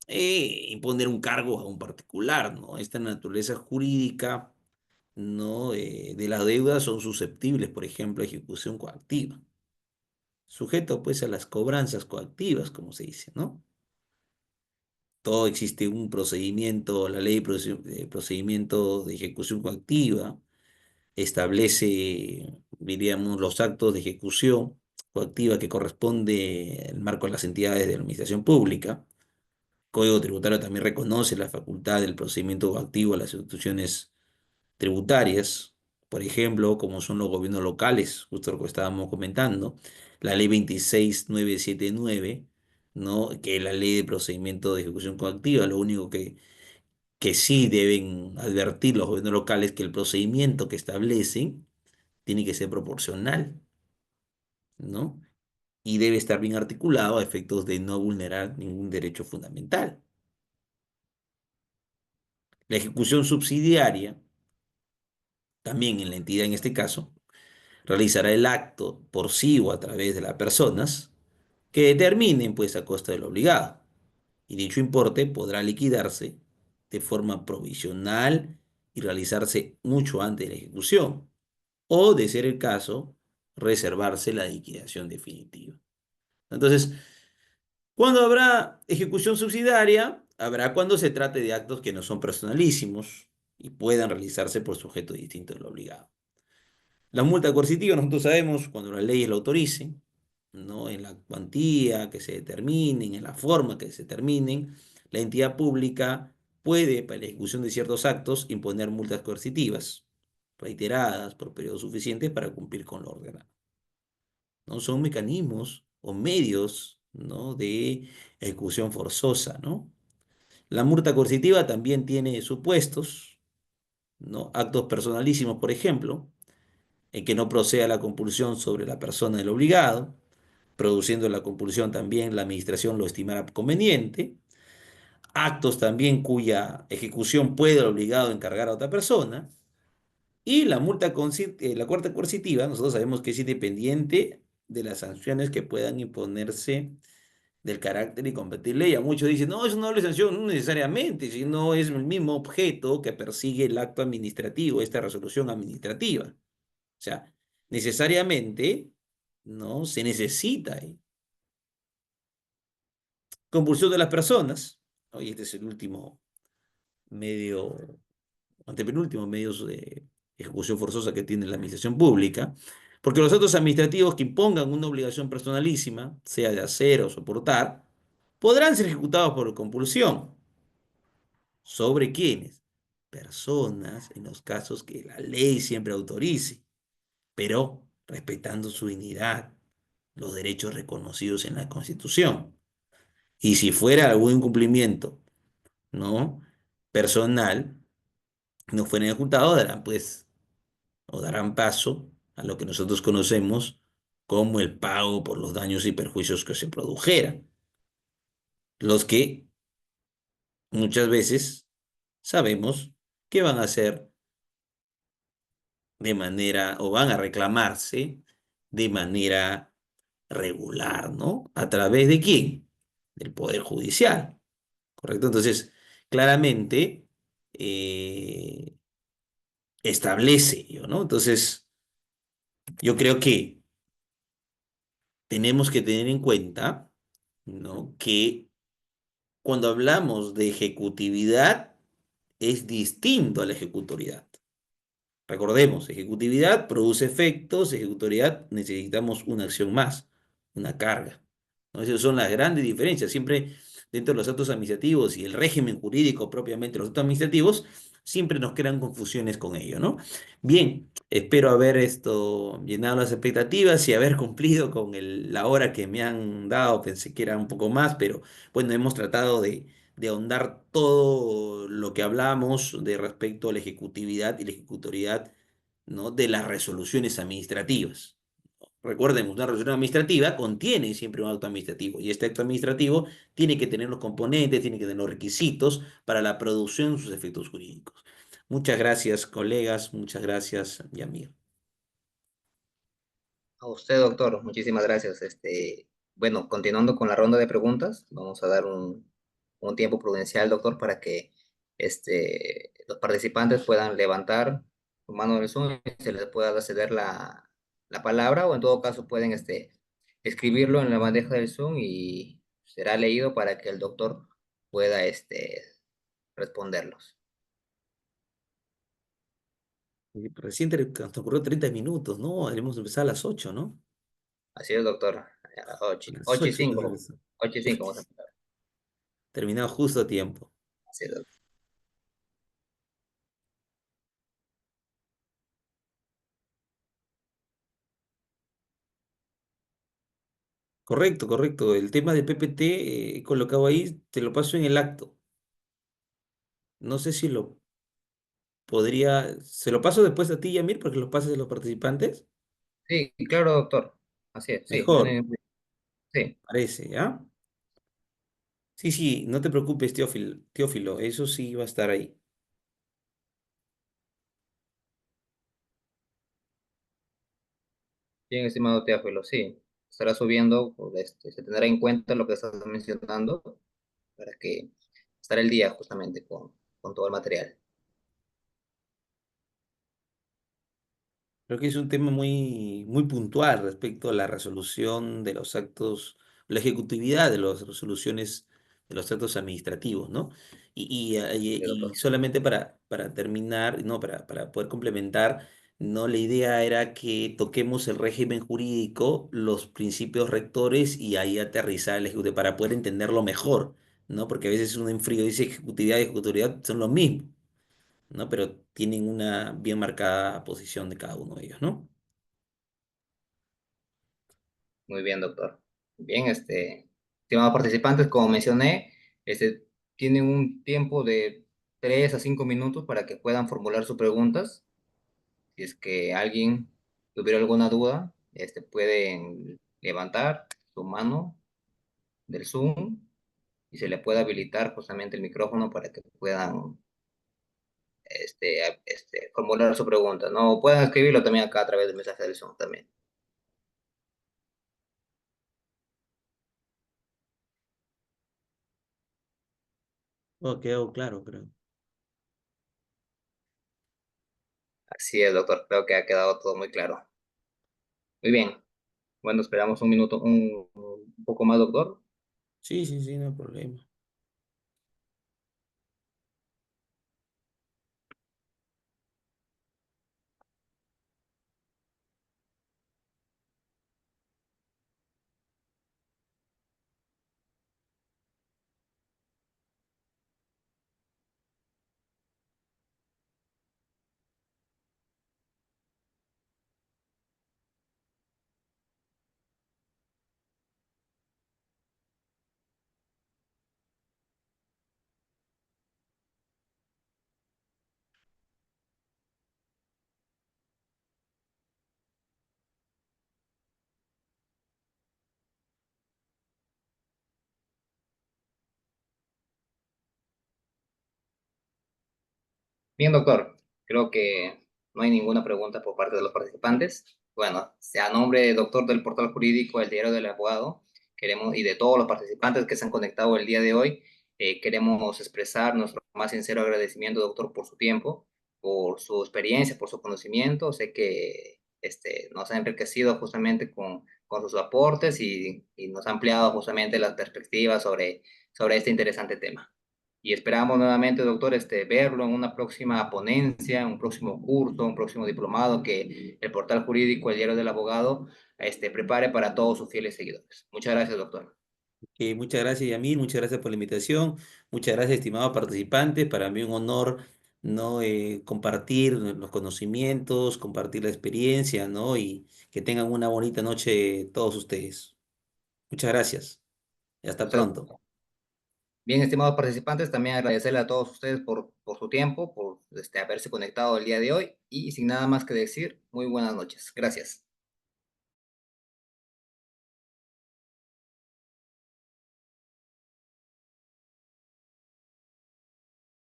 imponer un cargo a un particular, ¿no? Esta naturaleza jurídica, ¿no?, de las deudas son susceptibles, por ejemplo, a ejecución coactiva, sujeto pues a las cobranzas coactivas, como se dice, ¿no? Todo existe un procedimiento, la ley de procedimiento de ejecución coactiva establece, diríamos, los actos de ejecución coactiva que corresponde al marco de las entidades de la administración pública. Código tributario también reconoce la facultad del procedimiento coactivo a las instituciones tributarias, por ejemplo, como son los gobiernos locales, justo lo que estábamos comentando, la ley 26979, ¿no?, que es la ley de procedimiento de ejecución coactiva. Lo único que sí deben advertir los gobiernos locales que el procedimiento que establecen tiene que ser proporcional, ¿no? Y debe estar bien articulado a efectos de no vulnerar ningún derecho fundamental. La ejecución subsidiaria, también en la entidad en este caso, realizará el acto por sí o a través de las personas que determinen, pues, a costa del obligado. Y dicho importe podrá liquidarse de forma provisional y realizarse mucho antes de la ejecución, o, de ser el caso, reservarse la liquidación definitiva. Entonces, ¿cuándo habrá ejecución subsidiaria? Habrá cuando se trate de actos que no son personalísimos y puedan realizarse por sujeto distinto del obligado. La multa coercitiva, nosotros sabemos, cuando las leyes lo autoricen, ¿no?, en la cuantía que se determinen, en la forma que se determinen, la entidad pública puede, para la ejecución de ciertos actos, imponer multas coercitivas, reiteradas por periodos suficientes para cumplir con lo ordenado, ¿no? Son mecanismos o medios, ¿no?, de ejecución forzosa, ¿no? La multa coercitiva también tiene supuestos, ¿no? Actos personalísimos, por ejemplo, en que no proceda la compulsión sobre la persona del obligado, produciendo la compulsión también la administración lo estimará conveniente. Actos también cuya ejecución puede el obligado encargar a otra persona. Y la cuarta coercitiva, nosotros sabemos que es independiente de las sanciones que puedan imponerse del carácter y competir ley. A muchos dicen, no, es una doble sanción, no necesariamente, sino es el mismo objeto que persigue el acto administrativo, esta resolución administrativa. O sea, necesariamente, ¿no?, se necesita compulsión de las personas. Oye, este es el último medio, antepenúltimo medio de ejecución forzosa que tiene la administración pública, porque los actos administrativos que impongan una obligación personalísima, sea de hacer o soportar, podrán ser ejecutados por compulsión. ¿Sobre quiénes? Personas, en los casos que la ley siempre autorice, pero respetando su dignidad, los derechos reconocidos en la Constitución. Y si fuera algún incumplimiento, ¿no?, personal, no fueran ejecutados, darán pues, o darán paso a lo que nosotros conocemos como el pago por los daños y perjuicios que se produjeran, los que muchas veces sabemos que van a ser de manera, o van a reclamarse de manera regular, ¿no? ¿A través de quién? Del Poder Judicial, ¿correcto? Entonces, claramente establece ello, ¿no? Entonces, yo creo que tenemos que tener en cuenta, ¿no?, que cuando hablamos de ejecutividad, es distinto a la ejecutoriedad. Recordemos, ejecutividad produce efectos, ejecutoriedad necesitamos una acción más, una carga. ¿No? Esas son las grandes diferencias. Siempre dentro de los actos administrativos y el régimen jurídico propiamente de los actos administrativos, siempre nos crean confusiones con ello, ¿no? Bien, espero haber llenado las expectativas y haber cumplido con la hora que me han dado. Pensé que era un poco más, pero bueno, hemos tratado de ahondar todo lo que hablamos de respecto a la ejecutividad y la ejecutoriedad, ¿no? De las resoluciones administrativas. Recordemos, una resolución administrativa contiene siempre un acto administrativo y este acto administrativo tiene que tener los componentes, tiene que tener los requisitos para la producción de sus efectos jurídicos. Muchas gracias, colegas, muchas gracias, Yamir. A usted, doctor, muchísimas gracias. Bueno, continuando con la ronda de preguntas, vamos a dar un tiempo prudencial, doctor, para que los participantes puedan levantar su mano del Zoom y se les pueda ceder la palabra, o en todo caso pueden escribirlo en la bandeja del Zoom y será leído para que el doctor pueda responderlos. Y recién transcurrió 30 minutos, ¿no? Debemos empezar a las 8, ¿no? Así es, doctor. A las A las 8 y 8 5. entonces, 8 y 5 vamos a empezar. terminado justo a tiempo. Así es, doctor. Correcto, correcto. El tema de PPT he colocado ahí, te lo paso en el acto. No sé si lo podría, se lo paso después a ti, Yamir, porque lo pases a los participantes. Sí, claro, doctor. Así es, sí. Mejor, Sí, parece, ¿ya? Sí, sí, no te preocupes, Teófilo, Teófilo, eso sí va a estar ahí. bien, estimado Teófilo, sí. Estará subiendo, pues, se tendrá en cuenta lo que estás mencionando para que estar el día justamente con todo el material. Creo que es un tema muy, muy puntual respecto a la resolución de los actos, la ejecutividad de las resoluciones de los actos administrativos, ¿no? Sí, Y doctor. solamente para terminar, no, para poder complementar, ¿no? La idea era que toquemos el régimen jurídico, los principios rectores y ahí aterrizar el ejecutivo para poder entenderlo mejor, ¿no? Porque a veces uno en frío dice ejecutividad y ejecutoriedad son lo mismo, ¿no? Pero tienen una bien marcada posición de cada uno de ellos, ¿no? Muy bien, doctor. Bien, estimados participantes, como mencioné, tienen un tiempo de 3 a 5 minutos para que puedan formular sus preguntas. Si es que alguien tuviera alguna duda, pueden levantar su mano del Zoom y se le puede habilitar justamente el micrófono para que puedan formular su pregunta, ¿no? Pueden escribirlo también acá a través del mensaje del Zoom también. Oh, quedó claro, creo. Así es, doctor, creo que ha quedado todo muy claro. Muy bien, bueno, esperamos un minuto, un poco más, doctor. Sí, sí, sí, no hay problema. Bien, doctor, creo que no hay ninguna pregunta por parte de los participantes. Bueno, sea a nombre del doctor del portal jurídico, el diario del abogado, queremos, y de todos los participantes que se han conectado el día de hoy, queremos expresar nuestro más sincero agradecimiento, doctor, por su tiempo, por su experiencia, por su conocimiento. Sé que nos ha enriquecido justamente con sus aportes y nos ha ampliado justamente las perspectivas sobre este interesante tema. Y esperamos nuevamente, doctor, verlo en una próxima ponencia, un próximo curso, un próximo diplomado que el portal jurídico, el diario del abogado, prepare para todos sus fieles seguidores. Muchas gracias, doctor. Muchas gracias, Yamil, muchas gracias por la invitación, muchas gracias, estimado participante. Para mí un honor, ¿no? Compartir los conocimientos, compartir la experiencia, ¿no? Y que tengan una bonita noche todos ustedes. Muchas gracias y hasta Usted, pronto. bien, estimados participantes, también agradecerle a todos ustedes por su tiempo, por haberse conectado el día de hoy y sin nada más que decir, muy buenas noches. Gracias.